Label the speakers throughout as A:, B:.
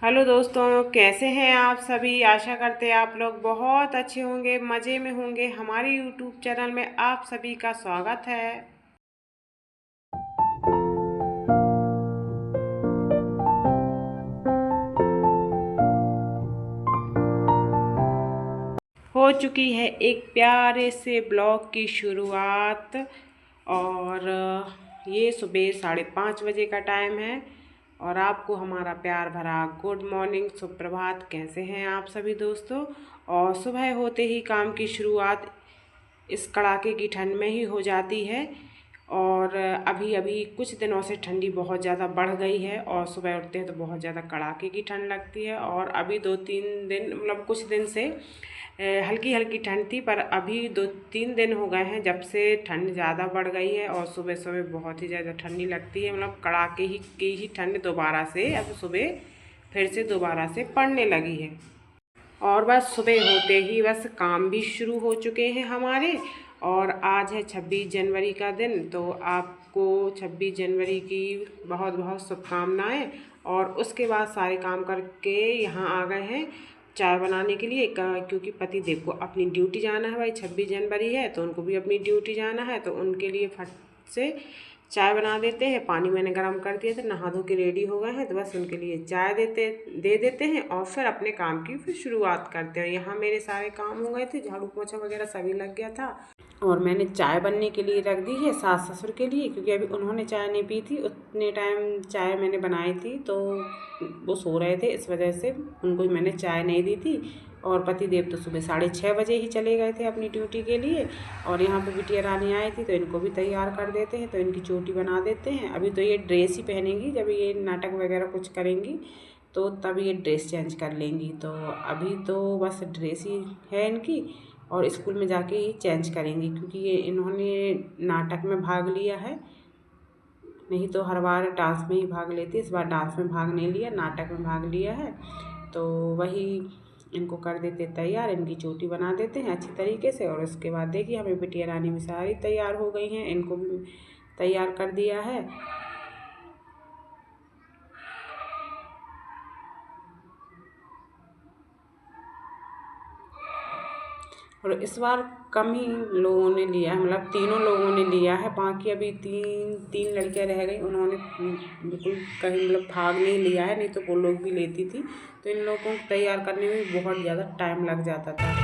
A: Hello दोस्तों, कैसे हैं आप सभी। आशा करते हैं आप लोग बहुत अच्छे होंगे, मज़े में होंगे। हमारे यूट्यूब चैनल में आप सभी का स्वागत है। हो चुकी है एक प्यारे से ब्लॉग की शुरुआत। और ये सुबह 5:30 बजे का टाइम है। और आपको हमारा प्यार भरा गुड मॉर्निंग, सुप्रभात। कैसे हैं आप सभी दोस्तों। और सुबह होते ही काम की शुरुआत इस कड़ाके की ठंड में ही हो जाती है। और अभी अभी कुछ दिनों से ठंडी बहुत ज़्यादा बढ़ गई है और सुबह उठते हैं तो बहुत ज़्यादा कड़ाके की ठंड लगती है। और अभी 2-3 दिन मतलब कुछ दिन से हल्की हल्की ठंड थी, पर अभी 2-3 दिन हो गए हैं जब से ठंड ज़्यादा बढ़ गई है और सुबह सुबह बहुत ही ज़्यादा ठंडी लगती है। मतलब कड़ाके की ही ठंड दोबारा से अब सुबह फिर से दोबारा से पड़ने लगी है। और बस सुबह होते ही बस काम भी शुरू हो चुके हैं हमारे। और आज है 26 जनवरी का दिन, तो आपको 26 जनवरी की बहुत बहुत शुभकामनाएं। और उसके बाद सारे काम करके यहाँ आ गए हैं चाय बनाने के लिए, क्योंकि पति देव को अपनी ड्यूटी जाना है। भाई 26 जनवरी है तो उनको भी अपनी ड्यूटी जाना है, तो उनके लिए फट से चाय बना देते हैं। पानी मैंने गर्म कर दिया था, नहा धो के रेडी हो गए हैं, तो बस उनके लिए चाय दे देते हैं और फिर अपने काम की फिर शुरुआत करते हैं। यहाँ मेरे सारे काम हो गए थे, झाड़ू पोछा वगैरह सभी लग गया था। और मैंने चाय बनने के लिए रख दी है सास ससुर के लिए, क्योंकि अभी उन्होंने चाय नहीं पी थी। उतने टाइम चाय मैंने बनाई थी तो वो सो रहे थे, इस वजह से उनको मैंने चाय नहीं दी थी। और पति देव तो सुबह 6:30 बजे ही चले गए थे अपनी ड्यूटी के लिए। और यहाँ पे बिटिया रानी आई थी तो इनको भी तैयार कर देते हैं, तो इनकी चोटी बना देते हैं। अभी तो ये ड्रेस ही पहनेंगी, जब ये नाटक वगैरह कुछ करेंगी तो तब ये ड्रेस चेंज कर लेंगी। तो अभी तो बस ड्रेस ही है इनकी, और स्कूल में जाके ही चेंज करेंगी, क्योंकि ये इन्होंने नाटक में भाग लिया है। नहीं तो हर बार डांस में ही भाग लेती, इस बार डांस में भाग नहीं लिया, नाटक में भाग लिया है। तो वही इनको कर देते तैयार, इनकी चोटी बना देते हैं अच्छी तरीके से। और उसके बाद देखिए हमें बिटिया रानी भी सारी तैयार हो गई हैं, इनको भी तैयार कर दिया है। और इस बार कम ही लोगों ने लिया है, मतलब तीनों लोगों ने लिया है। बाकी अभी तीन तीन लड़कियां रह गई, उन्होंने बिल्कुल कहीं मतलब भाग नहीं लिया है, नहीं तो वो लोग भी लेती थी। तो इन लोगों को तैयार करने में बहुत ज़्यादा टाइम लग जाता था।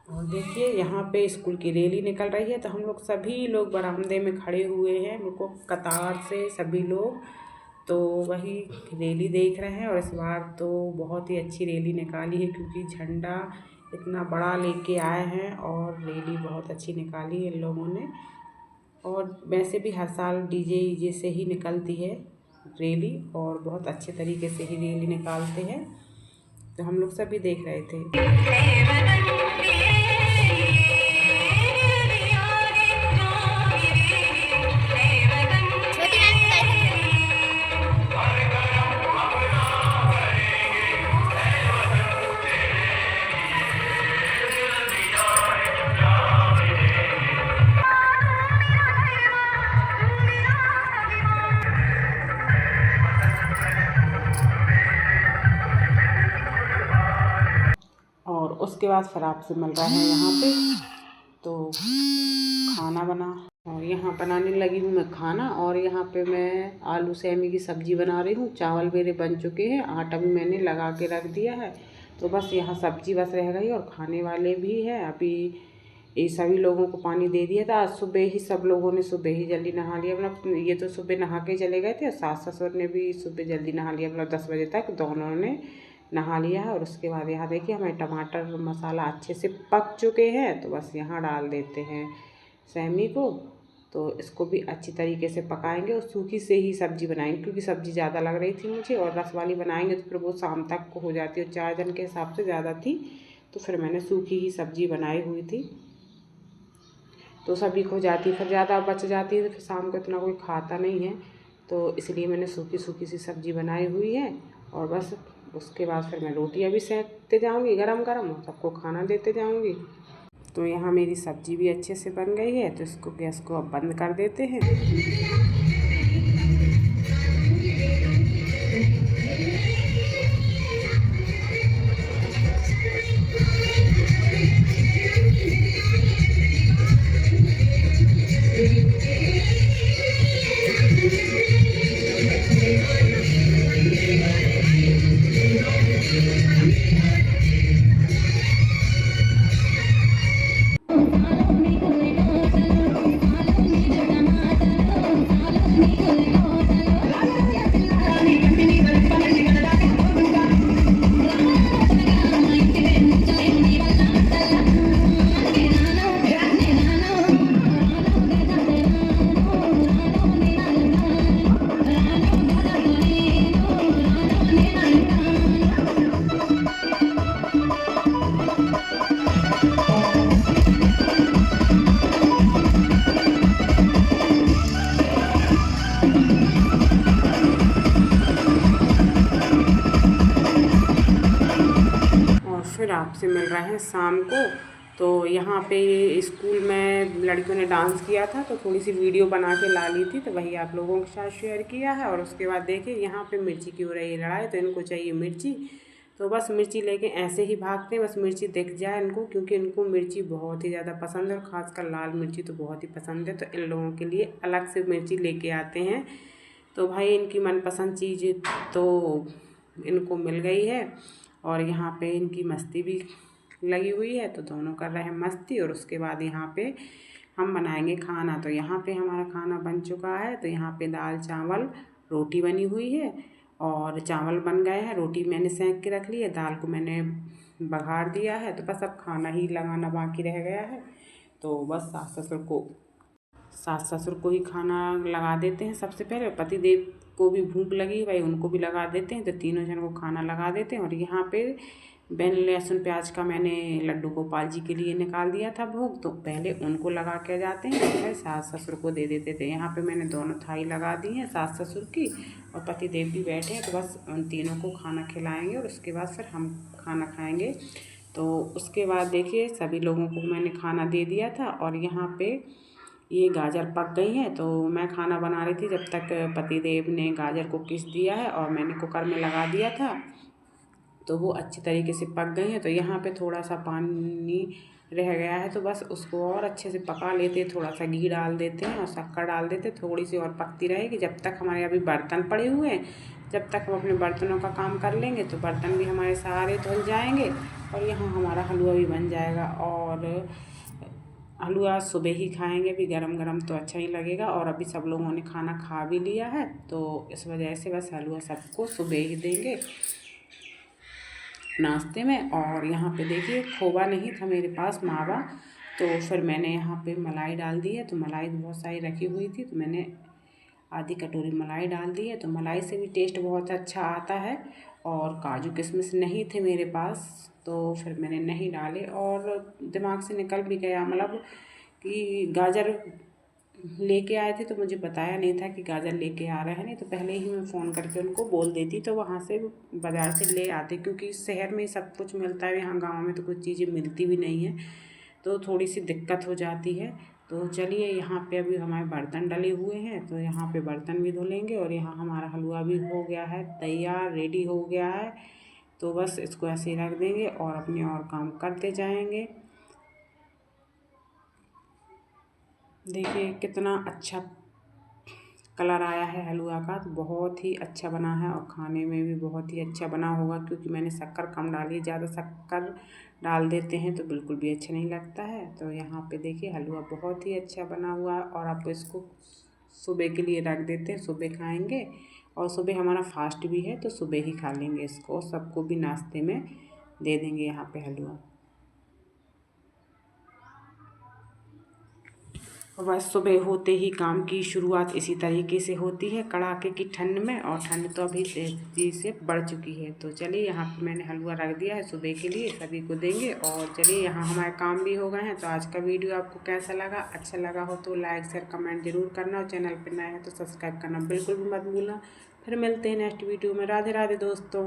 A: और देखिए यहाँ पे स्कूल की रैली निकल रही है, तो हम लोग सभी लोग बरामदे में खड़े हुए हैं, बिल्कुल कतार से सभी लोग। तो वही रैली देख रहे हैं। और इस बार तो बहुत ही अच्छी रैली निकाली है, क्योंकि झंडा इतना बड़ा लेके आए हैं और रैली बहुत अच्छी निकाली है इन लोगों ने। और वैसे भी हर साल डीजे ईजे से ही निकलती है रैली, और बहुत अच्छे तरीके से ही रैली निकालते हैं। तो हम लोग सभी देख रहे थे। और उसके बाद फिर आपसे मिल रहा है यहाँ पे तो खाना बना। और यहाँ बनाने लगी हूँ मैं खाना। और यहाँ पे मैं आलू सेमी की सब्ज़ी बना रही हूँ। चावल मेरे बन चुके हैं, आटा भी मैंने लगा के रख दिया है। तो बस यहाँ सब्ज़ी बस रह गई, और खाने वाले भी हैं। अभी ये सभी लोगों को पानी दे दिया था। आज सुबह ही सब लोगों ने सुबह ही जल्दी नहा लिया, मतलब ये तो सुबह नहा के चले गए थे, और सास ससुर ने भी सुबह जल्दी नहा लिया, मतलब 10 बजे तक दोनों ने नहा लिया है। और उसके बाद यहाँ देखिए हमें टमाटर मसाला अच्छे से पक चुके हैं, तो बस यहाँ डाल देते हैं सेमी को। तो इसको भी अच्छी तरीके से पकाएंगे और सूखी से ही सब्ज़ी बनाएंगे, क्योंकि सब्ज़ी ज़्यादा लग रही थी मुझे, और रस वाली बनाएंगे तो फिर वो शाम तक को हो जाती है। 4 जन के हिसाब से ज़्यादा थी, तो फिर मैंने सूखी ही सब्ज़ी बनाई हुई थी। तो सभी खो जाती, फिर ज़्यादा बच जाती है तो फिर शाम को इतना कोई खाता नहीं है, तो इसलिए मैंने सूखी सूखी सी सब्ज़ी बनाई हुई है। और बस उसके बाद फिर मैं रोटियां भी सेकते जाऊंगी गरम गरम, और सबको खाना देते जाऊंगी। तो यहाँ मेरी सब्ज़ी भी अच्छे से बन गई है, तो इसको गैस को अब बंद कर देते हैं। फिर आपसे मिल रहे हैं शाम को। तो यहाँ पे स्कूल में लड़कियों ने डांस किया था, तो थोड़ी सी वीडियो बना के ला ली थी, तो वही आप लोगों के साथ शेयर किया है। और उसके बाद देखिए यहाँ पे मिर्ची की हो रही है लड़ाई, तो इनको चाहिए मिर्ची। तो बस मिर्ची लेके ऐसे ही भागते हैं, बस मिर्ची दिख जाए इनको, क्योंकि इनको मिर्ची बहुत ही ज़्यादा पसंद है और ख़ासकर लाल मिर्ची तो बहुत ही पसंद है। तो इन लोगों के लिए अलग से मिर्ची लेके आते हैं। तो भाई इनकी मनपसंद चीज़ तो इनको मिल गई है, और यहाँ पे इनकी मस्ती भी लगी हुई है, तो दोनों कर रहे हैं मस्ती। और उसके बाद यहाँ पे हम बनाएंगे खाना। तो यहाँ पे हमारा खाना बन चुका है। तो यहाँ पे दाल चावल रोटी बनी हुई है, और चावल बन गए हैं, रोटी मैंने सेंक के रख ली है, दाल को मैंने बघार दिया है। तो बस अब खाना ही लगाना बाकी रह गया है। तो बस सास ससुर को ही खाना लगा देते हैं सबसे पहले। पति देव को भी भूख लगी भाई, उनको भी लगा देते हैं। तो तीनों जन को खाना लगा देते हैं। और यहाँ पे बिन लहसुन प्याज का मैंने लड्डू गोपाल जी के लिए निकाल दिया था भोग, तो पहले उनको लगा के जाते हैं, फिर सास ससुर को दे देते थे। यहाँ पे मैंने दोनों थाली लगा दी हैं सास ससुर की, और पति देव भी बैठे हैं। तो बस उन तीनों को खाना खिलाएँगे और उसके बाद फिर हम खाना खाएँगे। तो उसके बाद देखिए सभी लोगों को मैंने खाना दे दिया था। और यहाँ पे ये गाजर पक गई हैं, तो मैं खाना बना रही थी जब तक पति देव ने गाजर को पीस दिया है और मैंने कुकर में लगा दिया था, तो वो अच्छी तरीके से पक गई हैं। तो यहाँ पे थोड़ा सा पानी रह गया है, तो बस उसको और अच्छे से पका लेते हैं। थोड़ा सा घी डाल देते हैं और शक्कर डाल देते हैं, थोड़ी सी और पकती रहेगी जब तक हमारे अभी बर्तन पड़े हुए हैं। जब तक हम अपने बर्तनों का काम कर लेंगे तो बर्तन भी हमारे सारे धुल जाएंगे, और यहाँ हमारा हलवा भी बन जाएगा। और हलवा सुबह ही खाएंगे, भी गरम गरम तो अच्छा ही लगेगा। और अभी सब लोगों ने खाना खा भी लिया है, तो इस वजह से बस हलवा सबको सुबह ही देंगे नाश्ते में। और यहाँ पे देखिए खोवा नहीं था मेरे पास, मावा, तो फिर मैंने यहाँ पे मलाई डाल दी है। तो मलाई बहुत सारी रखी हुई थी, तो मैंने आधी कटोरी मलाई डाल दी है। तो मलाई से भी टेस्ट बहुत अच्छा आता है। और काजू किशमिश नहीं थे मेरे पास, तो फिर मैंने नहीं डाले, और दिमाग से निकल भी गया, मतलब कि गाजर लेके आए थे तो मुझे बताया नहीं था कि गाजर लेके आ रहे हैं। नहीं तो पहले ही मैं फ़ोन करके उनको बोल देती, तो वहाँ से बाज़ार से ले आते, क्योंकि शहर में सब कुछ मिलता है, यहाँ गाँव में तो कुछ चीज़ें मिलती भी नहीं है, तो थोड़ी सी दिक्कत हो जाती है। तो चलिए यहाँ पे अभी हमारे बर्तन डले हुए हैं, तो यहाँ पे बर्तन भी धुलेंगे। और यहाँ हमारा हलवा भी हो गया है तैयार, रेडी हो गया है। तो बस इसको ऐसे ही रख देंगे और अपने और काम करते जाएंगे। देखिए कितना अच्छा कलर आया है हलवा का, तो बहुत ही अच्छा बना है, और खाने में भी बहुत ही अच्छा बना होगा, क्योंकि मैंने शक्कर कम डाली। ज़्यादा शक्कर डाल देते हैं तो बिल्कुल भी अच्छा नहीं लगता है। तो यहाँ पे देखिए हलवा बहुत ही अच्छा बना हुआ है, और आप इसको सुबह के लिए रख देते हैं, सुबह खाएंगे। और सुबह हमारा फास्ट भी है, तो सुबह ही खा लेंगे इसको, सबको भी नाश्ते में दे देंगे यहाँ पे हलवा। और बस सुबह होते ही काम की शुरुआत इसी तरीके से होती है कड़ाके की ठंड में, और ठंड तो अभी तेज़ी से बढ़ चुकी है। तो चलिए यहाँ पे मैंने हलवा रख दिया है सुबह के लिए, सभी को देंगे। और चलिए यहाँ हमारे काम भी हो गए हैं। तो आज का वीडियो आपको कैसा लगा, अच्छा लगा हो तो लाइक शेयर कमेंट जरूर करना, और चैनल पर नया है तो सब्सक्राइब करना बिल्कुल भी मत भूलना। फिर मिलते हैं नेक्स्ट वीडियो में। राधे राधे दोस्तों।